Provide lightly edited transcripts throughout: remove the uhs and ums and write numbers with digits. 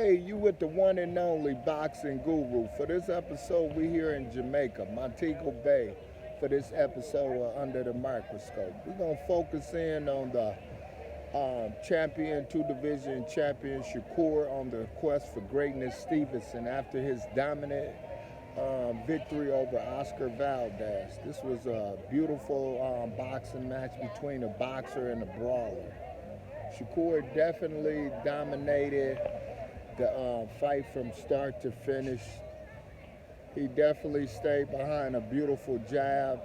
Hey, you with the one and only boxing guru. For this episode, we here in Jamaica, Montego Bay, for this episode of Under the Microscope. We're going to focus in on the champion, two-division champion, Shakur, on the quest for greatness, Stevenson, after his dominant victory over Oscar Valdez. This was a beautiful boxing match between a boxer and a brawler. Shakur definitely dominated the fight from start to finish. He definitely stayed behind a beautiful jab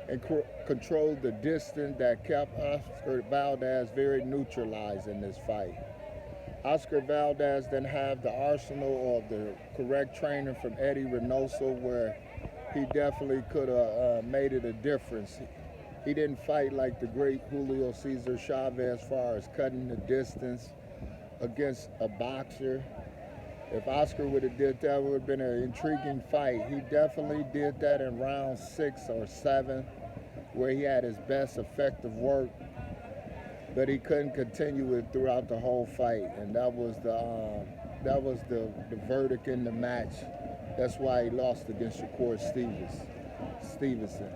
and controlled the distance that kept Oscar Valdez very neutralized in this fight. Oscar Valdez didn't have the arsenal or the correct training from Eddie Reynoso, where he definitely could have made it a difference. He didn't fight like the great Julio Cesar Chavez as far as cutting the distance against a boxer. If Oscar would have did that, it would have been an intriguing fight. He definitely did that in round 6 or 7, where he had his best effective work, but he couldn't continue it throughout the whole fight, and that was the verdict in the match. That's why he lost against Shakur Stevenson.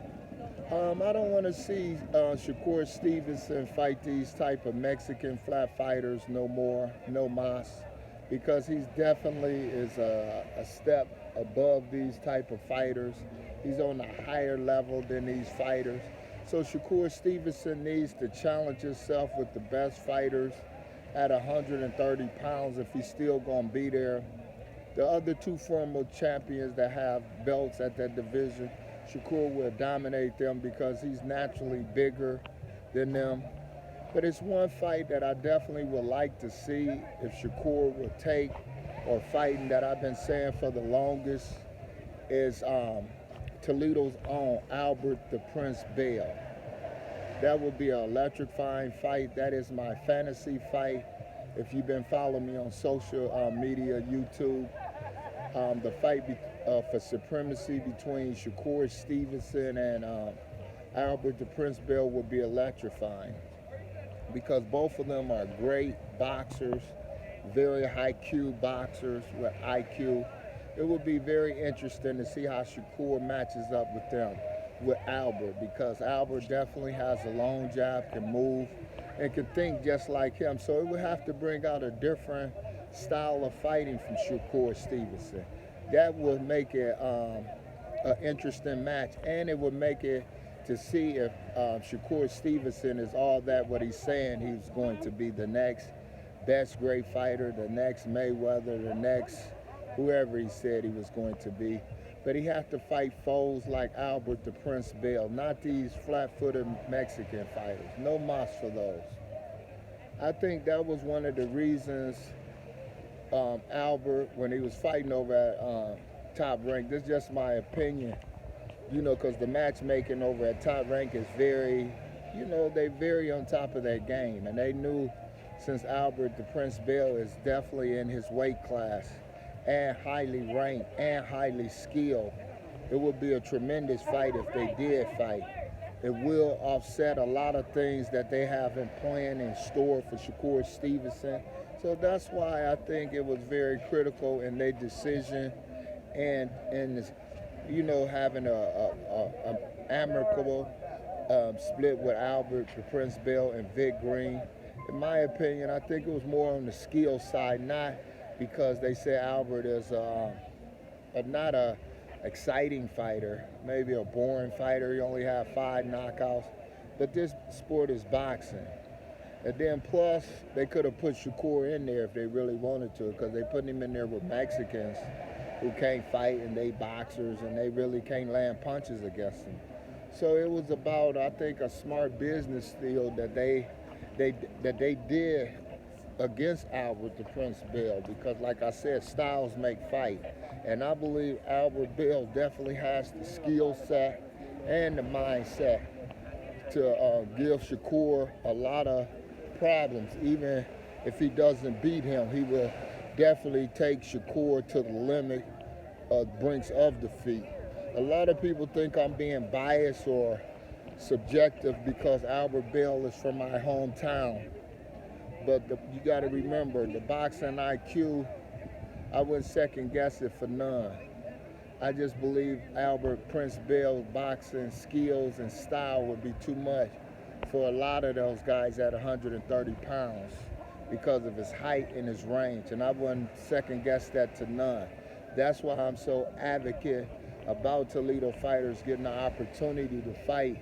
I don't want to see Shakur Stevenson fight these type of Mexican flat fighters no more, no mas, because he's definitely is a step above these type of fighters. He's on a higher level than these fighters. So Shakur Stevenson needs to challenge himself with the best fighters at 130 pounds if he's still going to be there. The other two former champions that have belts at that division, Shakur will dominate them because he's naturally bigger than them. But it's one fight that I definitely would like to see if Shakur will take, or fighting that I've been saying for the longest, is Toledo's own Albert the Prince Bell. That would be an electrifying fight. That is my fantasy fight. If you've been following me on social media, YouTube, the fight for supremacy between Shakur Stevenson and Albert the Prince Bell would be electrifying, because both of them are great boxers, very high Q boxers with IQ. It would be very interesting to see how Shakur matches up with them, with Albert, because Albert definitely has a long jab, can move, and can think just like him. So it would have to bring out a different style of fighting from Shakur Stevenson. That would make it an interesting match, and it would make it to see if Shakur Stevenson is all that what he's saying he's going to be, the next best great fighter, the next Mayweather, the next whoever he said he was going to be. But he has to fight foes like Albert the Prince Bell, not these flat-footed Mexican fighters. No mas for those. I think that was one of the reasons Albert, when he was fighting over at Top Rank, this is just my opinion, because the matchmaking over at Top Rank is very, they very on top of their game. And they knew, since Albert the Prince Bell is definitely in his weight class and highly ranked and highly skilled, it would be a tremendous fight if they did fight. It will offset a lot of things that they have in plan in store for Shakur Stevenson. So that's why I think it was very critical in their decision, and having a amicable split with Albert the Prince Bell and Vic Green. In my opinion, I think it was more on the skill side, not because they say Albert is not a exciting fighter, maybe a boring fighter. He only had 5 knockouts, but this sport is boxing. And then plus, they could have put Shakur in there if they really wanted to, because they put him in there with Mexicans who can't fight, and they boxers, and they really can't land punches against him. So it was about, I think, a smart business deal that they did against Albert the Prince Bell, because like I said, styles make fight. And I believe Albert Bell definitely has the skill set and the mindset to give Shakur a lot of problems. Even if he doesn't beat him, he will definitely take Shakur to the limit, brinks of defeat. A lot of people think I'm being biased or subjective because Albert Bell is from my hometown. But you got to remember, the boxing IQ, I wouldn't second guess it for none. I just believe Albert Prince Bell's boxing skills and style would be too much for a lot of those guys at 130 pounds because of his height and his range. And I wouldn't second guess that to none. That's why I'm so advocate about Toledo fighters getting the opportunity to fight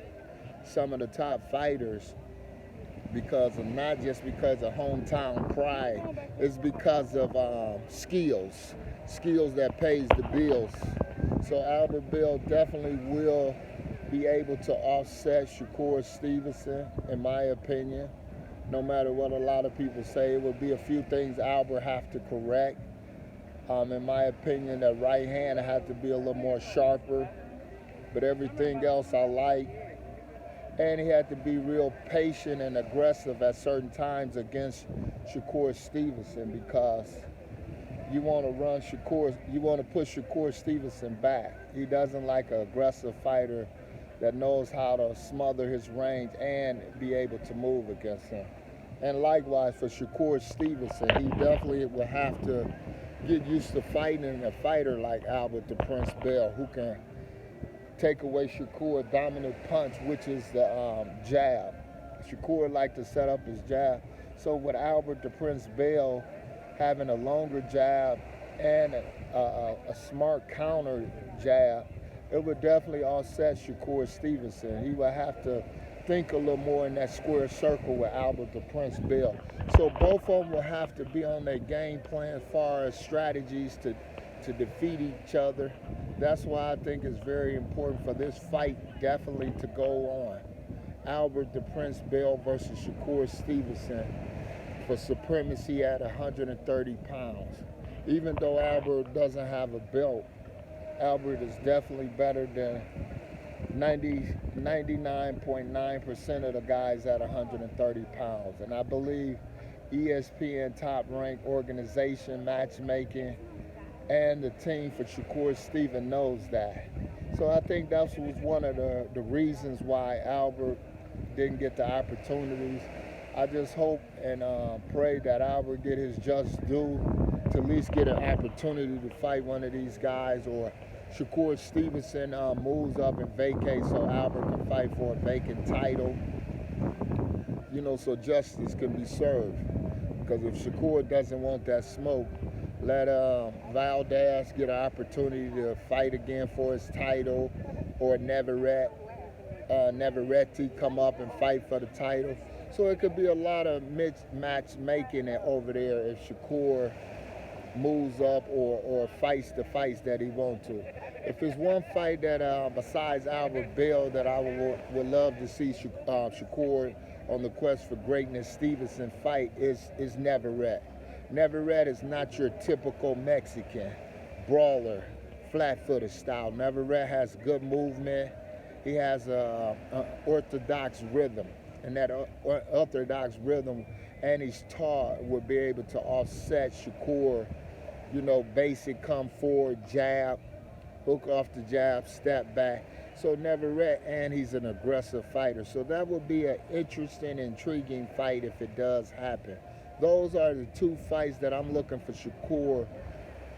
some of the top fighters, because of not just because of hometown pride, it's because of skills that pays the bills. So Albert Bell definitely will be able to offset Shakur Stevenson, in my opinion. No matter what a lot of people say, it would be a few things Albert have to correct. In my opinion, that right hand had to be a little more sharper, but everything else I like. And he had to be real patient and aggressive at certain times against Shakur Stevenson, because you want to push Shakur Stevenson back. He doesn't like an aggressive fighter that knows how to smother his range and be able to move against him. And likewise for Shakur Stevenson, he definitely will have to get used to fighting a fighter like Albert the Prince Bell, who can take away Shakur's dominant punch, which is the jab. Shakur liked to set up his jab. So with Albert the Prince Bell having a longer jab and a smart counter jab, it would definitely offset Shakur Stevenson. He would have to think a little more in that square circle with Albert the Prince Bell. So both of them will have to be on their game plan as far as strategies to defeat each other. That's why I think it's very important for this fight definitely to go on. Albert the Prince Bell versus Shakur Stevenson for supremacy at 130 pounds. Even though Albert doesn't have a belt, Albert is definitely better than 99.9% of the guys at 130 pounds. And I believe ESPN Top Rank organization, matchmaking, and the team for Shakur Stevenson knows that. So I think that was one of the reasons why Albert didn't get the opportunities. I just hope and pray that Albert get his just due, to at least get an opportunity to fight one of these guys, or Shakur Stevenson moves up and vacates so Albert can fight for a vacant title, so justice can be served. Because if Shakur doesn't want that smoke, let Valdez get an opportunity to fight again for his title, or Navarrete come up and fight for the title. So it could be a lot of matchmaking over there if Shakur moves up or fights the fights that he wants to. If there's one fight that besides Albert Bell that I would love to see Shakur on the quest for greatness Stevenson fight is Navarrete. Navarrete is not your typical Mexican brawler, flat-footed style. Navarrete has good movement. He has an orthodox rhythm, and that orthodox rhythm, and he's tall, would be able to offset Shakur. Basic come forward, jab, hook off the jab, step back. So Navarrete, and he's an aggressive fighter. So that would be an interesting, intriguing fight if it does happen. Those are the two fights that I'm looking for Shakur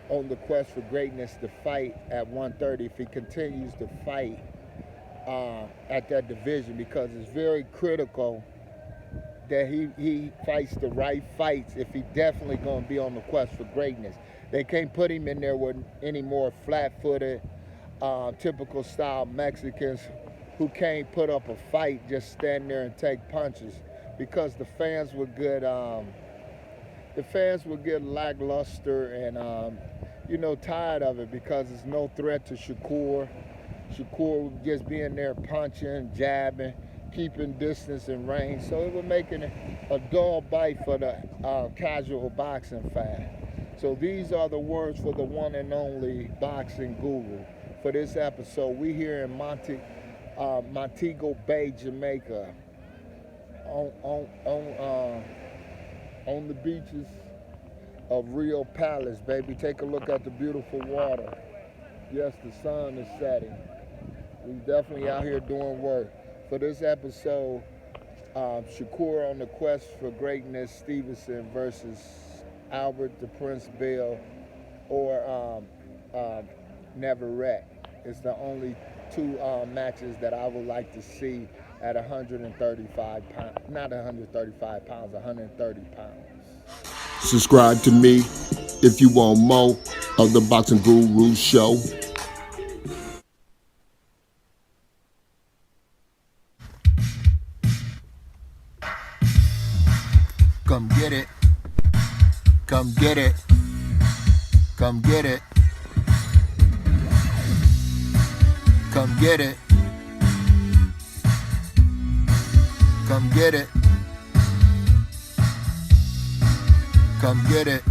on the quest for greatness to fight at 130 if he continues to fight at that division, because it's very critical that he fights the right fights if he definitely going to be on the quest for greatness. They can't put him in there with any more flat-footed, typical style Mexicans who can't put up a fight, just stand there and take punches, because the fans would get lackluster and tired of it, because there's no threat to Shakur. Shakur would just be in there punching, jabbing, keeping distance and range. So it would make it a dull bite for the casual boxing fan. So these are the words for the one and only boxing guru for this episode. We here in Montego Bay, Jamaica, on the beaches of Rio Palace, baby. Take a look at the beautiful water. Yes, the sun is setting. We definitely out here doing work. For this episode, Shakur on the Quest for Greatness, Stevenson versus Albert the Prince Bill, or Navarrete. It's the only two matches that I would like to see at 135 pounds, not 135 pounds, 130 pounds. Subscribe to me if you want more of the Boxing Guru Show. Come get it. Come get it. Come get it. Come get it. Come get it. Come get it.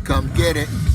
Come get it.